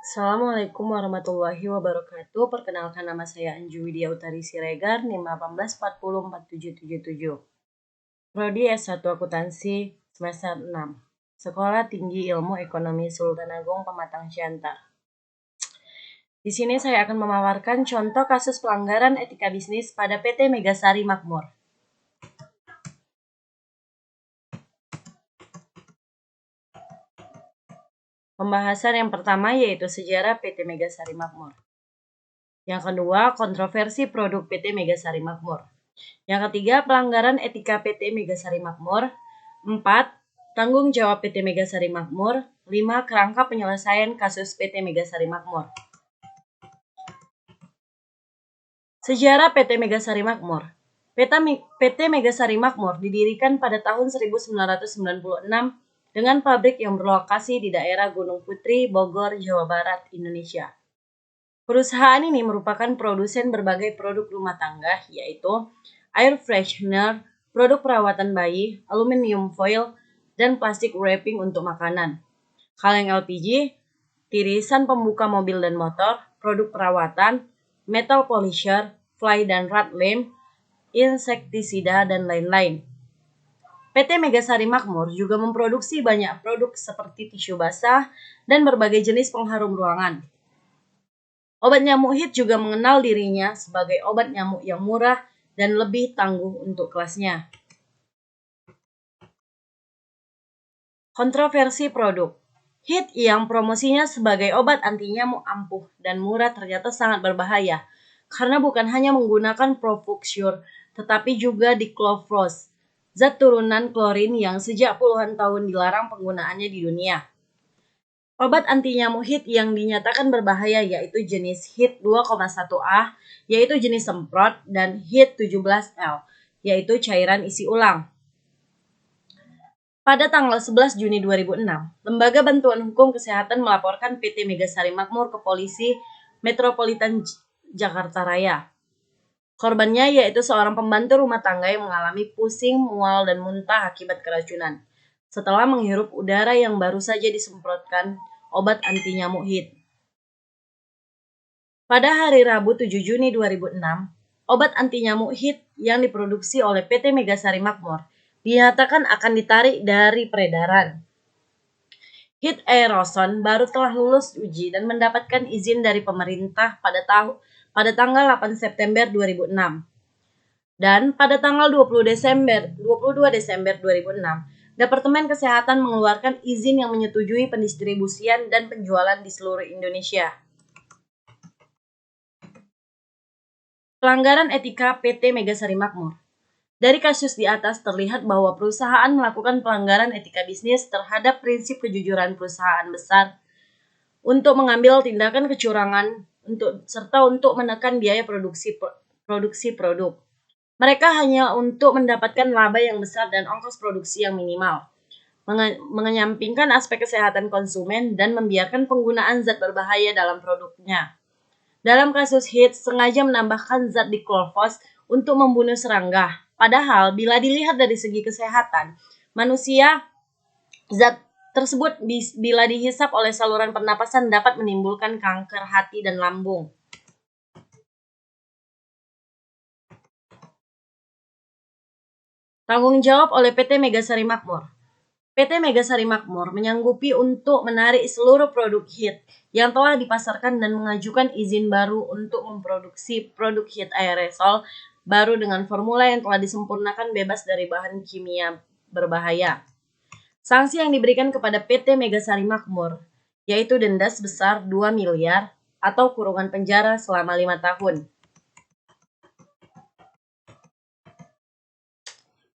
Assalamualaikum warahmatullahi wabarakatuh. Perkenalkan, nama saya Anju Widya Utari Siregar, NIM 18404777. Prodi S1 Akuntansi semester 6. Sekolah Tinggi Ilmu Ekonomi Sultan Agung Pematang Siantar. Di sini saya akan memaparkan contoh kasus pelanggaran etika bisnis pada PT Megasari Makmur. Pembahasan yang pertama yaitu sejarah PT Megasari Makmur. Yang kedua, kontroversi produk PT Megasari Makmur. Yang ketiga, pelanggaran etika PT Megasari Makmur. 4. Tanggung jawab PT Megasari Makmur. 5. Kerangka penyelesaian kasus PT Megasari Makmur. Sejarah PT Megasari Makmur. PT Megasari Makmur didirikan pada tahun 1996 dengan pabrik yang berlokasi di daerah Gunung Putri, Bogor, Jawa Barat, Indonesia. Perusahaan ini merupakan produsen berbagai produk rumah tangga, yaitu air freshener, produk perawatan bayi, aluminium foil, dan plastik wrapping untuk makanan, kaleng LPG, tirisan pembuka mobil dan motor, produk perawatan, metal polisher, fly dan rad lem, insektisida, dan lain-lain. PT Megasari Makmur juga memproduksi banyak produk seperti tisu basah dan berbagai jenis pengharum ruangan. Obat nyamuk HIT juga mengenal dirinya sebagai obat nyamuk yang murah dan lebih tangguh untuk kelasnya. Kontroversi produk. HIT yang promosinya sebagai obat anti nyamuk ampuh dan murah ternyata sangat berbahaya karena bukan hanya menggunakan Profuxure tetapi juga diclofros, zat turunan klorin yang sejak puluhan tahun dilarang penggunaannya di dunia. Obat anti nyamuk HIT yang dinyatakan berbahaya yaitu jenis HIT 2,1A, yaitu jenis semprot, dan HIT 17L, yaitu cairan isi ulang. Pada tanggal 11 Juni 2006, Lembaga Bantuan Hukum Kesehatan melaporkan PT Megasari Makmur ke Polisi Metropolitan Jakarta Raya. Korbannya yaitu seorang pembantu rumah tangga yang mengalami pusing, mual, dan muntah akibat keracunan setelah menghirup udara yang baru saja disemprotkan obat anti nyamuk HIT. Pada hari Rabu 7 Juni 2006, obat anti nyamuk HIT yang diproduksi oleh PT Megasari Makmur dinyatakan akan ditarik dari peredaran. HIT Aeroson baru telah lulus uji dan mendapatkan izin dari pemerintah pada tanggal 8 September 2006. Dan pada tanggal 22 Desember 2006, Departemen Kesehatan mengeluarkan izin yang menyetujui pendistribusian dan penjualan di seluruh Indonesia. Pelanggaran etika PT Megasari Makmur. Dari kasus di atas terlihat bahwa perusahaan melakukan pelanggaran etika bisnis terhadap prinsip kejujuran perusahaan besar untuk mengambil tindakan kecurangan serta untuk menekan biaya produksi produk. Mereka hanya untuk mendapatkan laba yang besar dan ongkos produksi yang minimal, mengenyampingkan aspek kesehatan konsumen dan membiarkan penggunaan zat berbahaya dalam produknya. Dalam kasus HIT, sengaja menambahkan zat diclofos untuk membunuh serangga. Padahal, bila dilihat dari segi kesehatan manusia, zat tersebut bila dihisap oleh saluran pernapasan dapat menimbulkan kanker hati dan lambung. Tanggung jawab oleh PT Megasari Makmur. PT Megasari Makmur menyanggupi untuk menarik seluruh produk HIT yang telah dipasarkan dan mengajukan izin baru untuk memproduksi produk HIT aerosol baru dengan formula yang telah disempurnakan bebas dari bahan kimia berbahaya. Sanksi yang diberikan kepada PT Megasari Makmur yaitu denda sebesar 2 miliar atau kurungan penjara selama 5 tahun.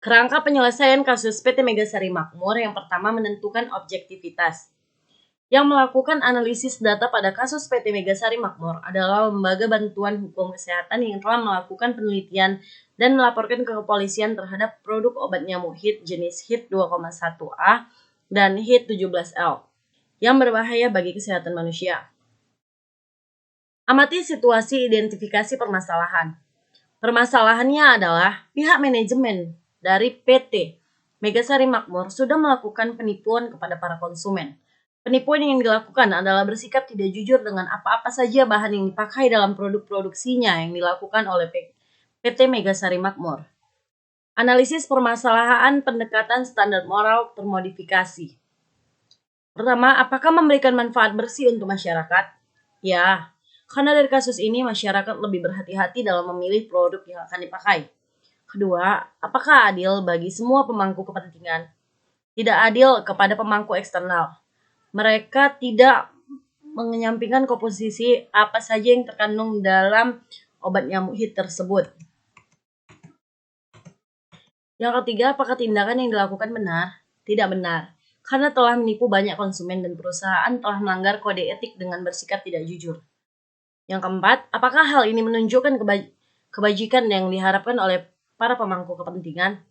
Kerangka penyelesaian kasus PT Megasari Makmur yang pertama menentukan objektivitas. Yang melakukan analisis data pada kasus PT Megasari Makmur adalah Lembaga Bantuan Hukum Kesehatan yang telah melakukan penelitian dan melaporkan ke kepolisian terhadap produk obat nyamuk HIT jenis HIT 2,1A dan HIT 17L yang berbahaya bagi kesehatan manusia. Amati situasi identifikasi permasalahan. Permasalahannya adalah pihak manajemen dari PT Megasari Makmur sudah melakukan penipuan kepada para konsumen. Penipuan yang dilakukan adalah bersikap tidak jujur dengan apa-apa saja bahan yang dipakai dalam produk produksinya yang dilakukan oleh PT Megasari Makmur. Analisis permasalahan pendekatan standar moral termodifikasi. Pertama, apakah memberikan manfaat bersih untuk masyarakat? Ya, karena dari kasus ini masyarakat lebih berhati-hati dalam memilih produk yang akan dipakai. Kedua, apakah adil bagi semua pemangku kepentingan? Tidak adil kepada pemangku eksternal. Mereka tidak menyampingkan komposisi apa saja yang terkandung dalam obat nyamuk hit tersebut. Yang ketiga, apakah tindakan yang dilakukan benar? Tidak benar, karena telah menipu banyak konsumen dan perusahaan telah melanggar kode etik dengan bersikap tidak jujur. Yang keempat, apakah hal ini menunjukkan kebajikan yang diharapkan oleh para pemangku kepentingan?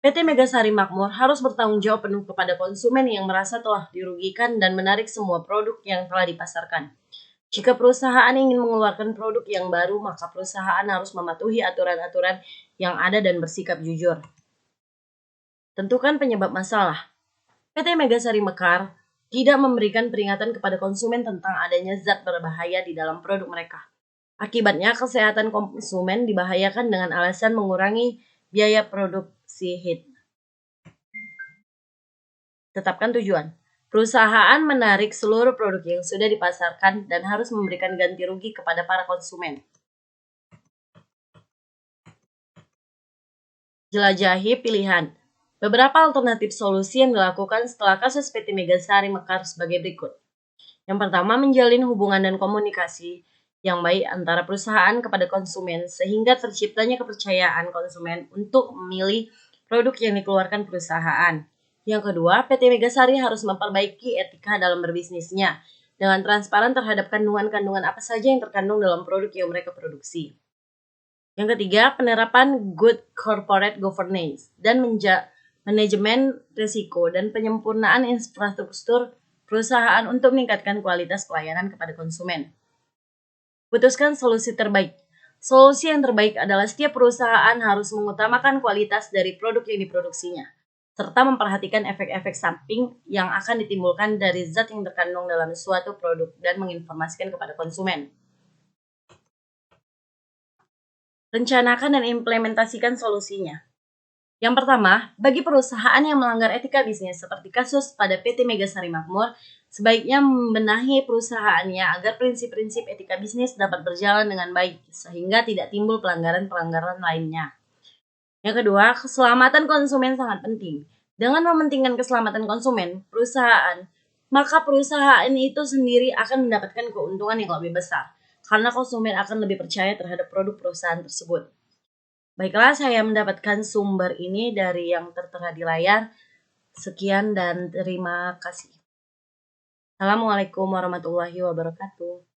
PT Megasari Makmur harus bertanggung jawab penuh kepada konsumen yang merasa telah dirugikan dan menarik semua produk yang telah dipasarkan. Jika perusahaan ingin mengeluarkan produk yang baru, maka perusahaan harus mematuhi aturan-aturan yang ada dan bersikap jujur. Tentukan penyebab masalah. PT Megasari Mekar tidak memberikan peringatan kepada konsumen tentang adanya zat berbahaya di dalam produk mereka. Akibatnya, kesehatan konsumen dibahayakan dengan alasan mengurangi biaya produksi hit. Tetapkan tujuan. Perusahaan menarik seluruh produk yang sudah dipasarkan dan harus memberikan ganti rugi kepada para konsumen. Jelajahi pilihan. Beberapa alternatif solusi yang dilakukan setelah kasus PT Megasari Mekar sebagai berikut. Yang pertama, menjalin hubungan dan komunikasi yang baik antara perusahaan kepada konsumen sehingga terciptanya kepercayaan konsumen untuk memilih produk yang dikeluarkan perusahaan. Yang kedua, PT Megasari harus memperbaiki etika dalam berbisnisnya dengan transparan terhadap kandungan-kandungan apa saja yang terkandung dalam produk yang mereka produksi. Yang ketiga, penerapan good corporate governance dan manajemen risiko dan penyempurnaan infrastruktur perusahaan untuk meningkatkan kualitas pelayanan kepada konsumen. Putuskan solusi terbaik. Solusi yang terbaik adalah setiap perusahaan harus mengutamakan kualitas dari produk yang diproduksinya, serta memperhatikan efek-efek samping yang akan ditimbulkan dari zat yang terkandung dalam suatu produk dan menginformasikan kepada konsumen. Rencanakan dan implementasikan solusinya. Yang pertama, bagi perusahaan yang melanggar etika bisnis seperti kasus pada PT Megasari Makmur, sebaiknya membenahi perusahaannya agar prinsip-prinsip etika bisnis dapat berjalan dengan baik, sehingga tidak timbul pelanggaran-pelanggaran lainnya. Yang kedua, keselamatan konsumen sangat penting. Dengan mementingkan keselamatan konsumen, maka perusahaan itu sendiri akan mendapatkan keuntungan yang lebih besar, karena konsumen akan lebih percaya terhadap produk perusahaan tersebut. Baiklah, saya mendapatkan sumber ini dari yang tertera di layar. Sekian dan terima kasih. Assalamualaikum warahmatullahi wabarakatuh.